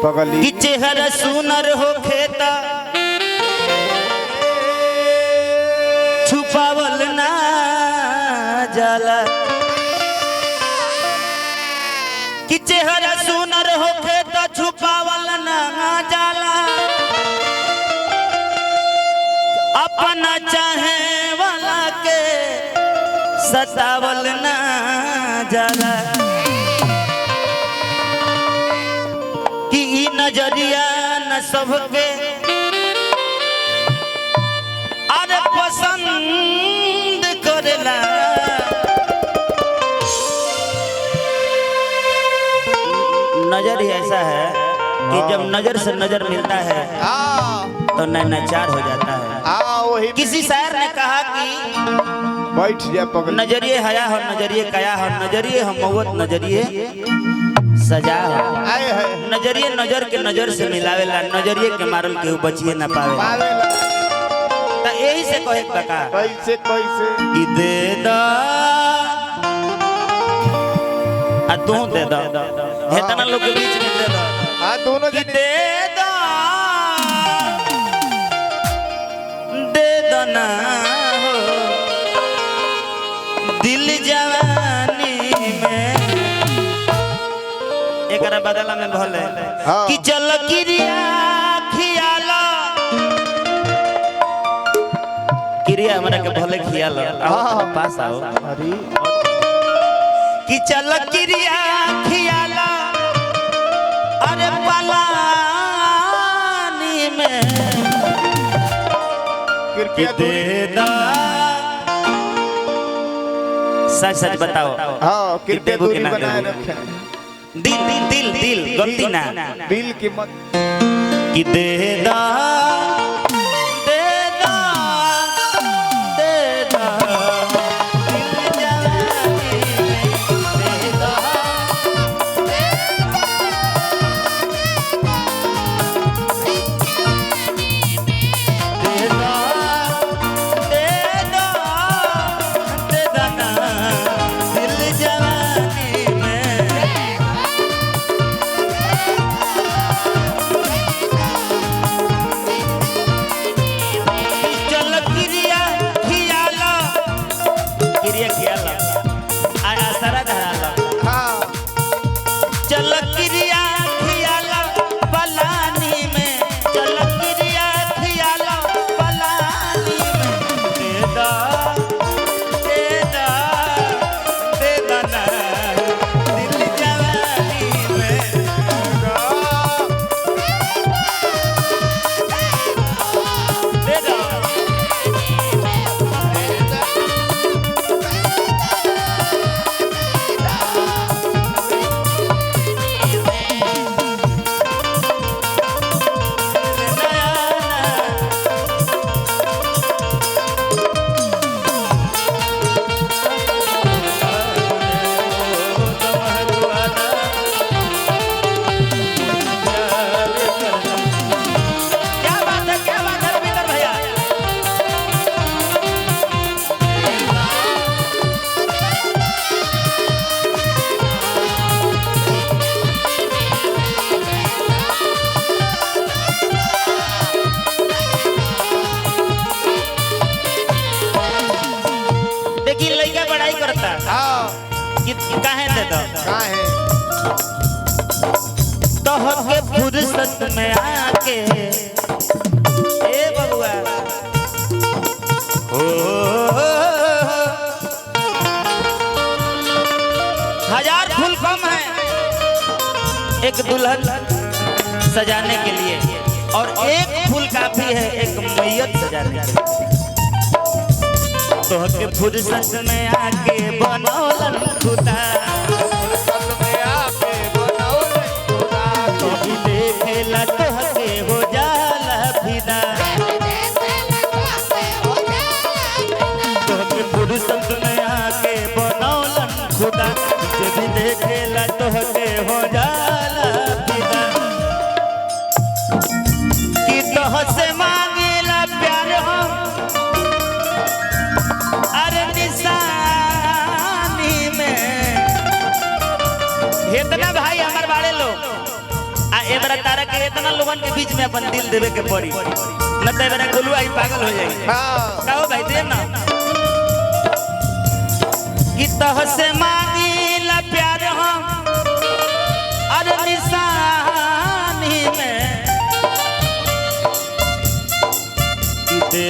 पगली कि चेहरा सुनर हो खेता छुपावल ना जाला कि चेहरा सुनर हो खेता छुपावल ना जाला अपना चाहे वाला के सतावल ना जाला कि ई नजरिया न सबके अरे पसंद करेला नजर ही ऐसा है कि जब नजर से नजर मिलता है तो नैनाचार हो जाता है। वही किसी शायर ने कहा कि बैठ जा पगली नजरिए हया हो नजरिए कया हो नजरिए हम मौत नजरिए सजा हो आए है नजरिए नजर के नजर से मिलावेला नजरिए के मारल केहू बचिए ना पावे पावेला त यही से कहे काका कैसे कैसे कि दे दा आ तू दे दा हेतना लोग के बीच में दे दा हाँ दोनों कि जने दे दा ना हो दिल जवानी में एकरा बदला में भले हाँ। कि चल किरिया खियाला किरिया हमरा के भले खियाला आओ हाँ। पास आओ अरे कि चल किरिया खियाला अरे पलानी में कृपया दे दा सच सच बताओ हाँ कृपया देबो कि दूरी ना बनाए देबो? रखें दिल दिल दिल दिल गलती ना दिल की मत कि दे दा दे दा दे दा दिल जवानी दे दा दे दा दे दा दे दा ना दिल जवानी में चल किरिया खियाला किरिया खियाला आ सारा धराला हाँ चल किरिया खियाला पलानी में चल किरिया खियाला पलानी में दे दा दे दा दे दा ना दिल जवानी में दे दा क्या बात है रविंदर भैया देखिए लड़का बड़ाई करता हाँ कि काहे दे दो कहाँ है तोह के फुर्सत में आके ए बबुआ हो हजार फूल कम है एक दुल्हन सजाने के लिए और एक फूल काफी है एक मैयत सजाने के लिए तोह के फुर्सत में आके बनौलन खुदा कभी देखेला तोहके हो जाला फिदा तोहके फुर्सत में आके बनौलन खुदा जब देखेला तोहके हो जाला फिदा कि तोह से मांगेला प्यार हम अरे निशानी में इतना भाई हमार बाड़े लोग आ ए बड़ा तारा के इतना लोगन के बीच में अपन दिल देवे के पड़ी, न तो बड़ा गोलू आई पागल हो जाई। हाँ कहो भाई दे ना कि तह से मांगिला प्यार हम अरे निशानी में कि दे